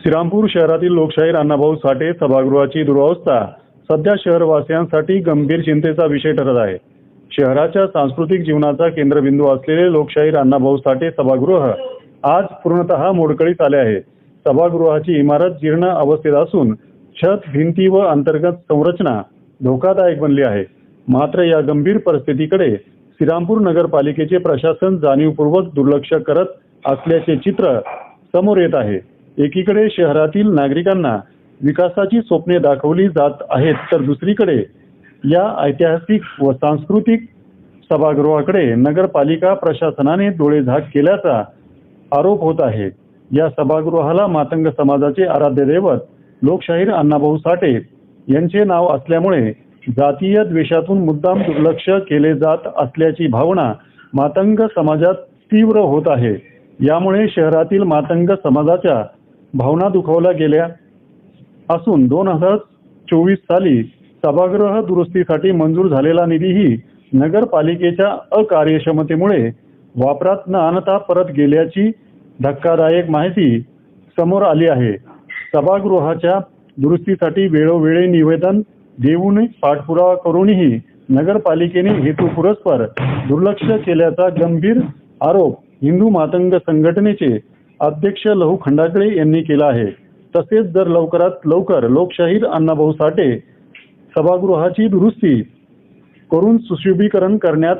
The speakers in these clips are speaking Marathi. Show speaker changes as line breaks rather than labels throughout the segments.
श्रीरामपूर शहरातील लोकशाहीर अण्णाभाऊ साठे सभागृहाची दुरावस्था सध्या शहरवासियांसाठी गंभीर चिंतेचा विषय ठरत आहे। शहराच्या सांस्कृतिक जीवनाचा केंद्रबिंदू असलेले लोकशाहीर अण्णाभाऊ साठे सभागृह आज पूर्णतः मोडकळीस आले आहे। सभागृहाची इमारत जीर्ण अवस्थेत असून छत, भिंती व अंतर्गत संरचना धोकादायक बनली आहे। मात्र या गंभीर परिस्थितीकडे श्रीरामपूर नगरपालिकेचे प्रशासन जाणीवपूर्वक दुर्लक्ष करत असल्याचे चित्र समोर येत आहे। एकीकडे शहरातील नागरिकांना विकासाची स्वप्ने दाखवली जात आहेत, तर दुसरीकडे या ऐतिहासिक व सांस्कृतिक सभागृहाकडे नगरपालिका प्रशासनाने डोळेझाक केल्याचा आरोप होत आहे। या सभागृहाला मातंग समाजाचे आराध्य दैवत लोकशाहीर अण्णाभाऊ साठे यांचे नाव असल्यामुळे जातीय द्वेषातून मुद्दाम दुर्लक्ष केले जात असल्याची भावना मातंग समाजात तीव्र होत आहे। यामुळे शहरातील मातंग समाजाच्या भावना दुखावल्या गेल्या असून 2024 साली सभागृह दुरुस्तीसाठी मंजूर झालेला निधीही नगरपालिकेच्या अकार्यक्षमतेमुळे वापरात न आणता परत गेल्याची धक्कादायक माहिती समोर आली आहे। सभागृहाच्या दुरुस्तीसाठी वेळोवेळी निवेदन देऊन पाठपुरावा करूनही नगरपालिकेने हेतुपुरस्पर दुर्लक्ष केल्याचा गंभीर आरोप हिंदू मातंग संघटनेचे अध्यक्ष लहू खंडागळे यांनी केला आहे। तसेच जर लवकरात लवकर लोकशाहीर अण्णाभाऊ साठे सभागृहाची दुरुस्ती करून सुशोभीकरण करण्यात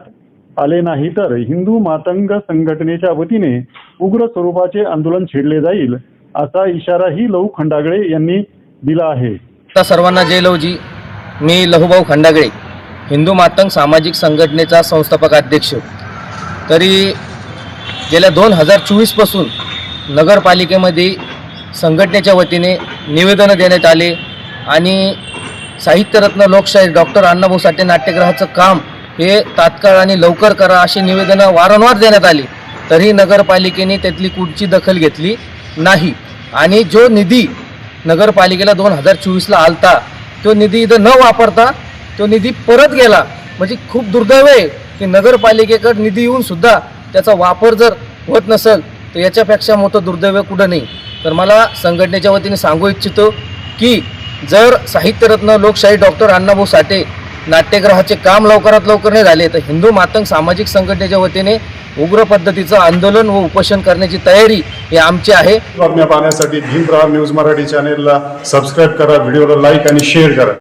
आले नाही तर हिंदू मातंग संघटनेच्या वतीने उग्र स्वरूपाचे आंदोलन छेडले जाईल असा इशाराही लहू खंडागळे यांनी दिला आहे।
सर्वांना जय लहूजी। मी लहूभाऊ खंडागळे, हिंदू मातंग सामाजिक संघटनेचा संस्थापक अध्यक्ष। तरी गेल्या 2024 पासून नगरपालिकेमध्ये संघटनेच्या वतीने निवेदन देण्यात आले आणि साहित्यरत्न लोकशाहीर डॉक्टर अण्णाभाऊ साठे नाट्यगृहाचं काम हे तात्काळ आणि लवकर करा अशी निवेदनं वारंवार देण्यात आली, तरी नगरपालिकेने त्यातली कुठची दखल घेतली नाही। आणि जो निधी नगरपालिकेला 2024ला आलता तो निधी इथं न वापरता तो निधी परत गेला। म्हणजे खूप दुर्दैव आहे की नगरपालिकेकडे निधी येऊन सुद्धा त्याचा वापर जर होत नसेल तर याच्यापेक्षा मोठं दुर्दैव कुठं नाही। तर मला संघटनेच्या वतीने सांगू इच्छितो की जर साहित्यरत्न लोकशाहीर डॉक्टर अण्णाभाऊ साठे नाट्यगृहाचे काम लवकरात लवकर नाही झाले तर हिंदू मातंग सामाजिक संघटनेच्या वतीने उग्र पद्धतीचं आंदोलन व उपोषण करण्याची तयारी ही आमची आहे।
बातम्या पाहण्यासाठी भीम प्रहार न्यूज मराठी चॅनेलला सबस्क्राईब करा, व्हिडिओला लाईक आणि शेअर करा।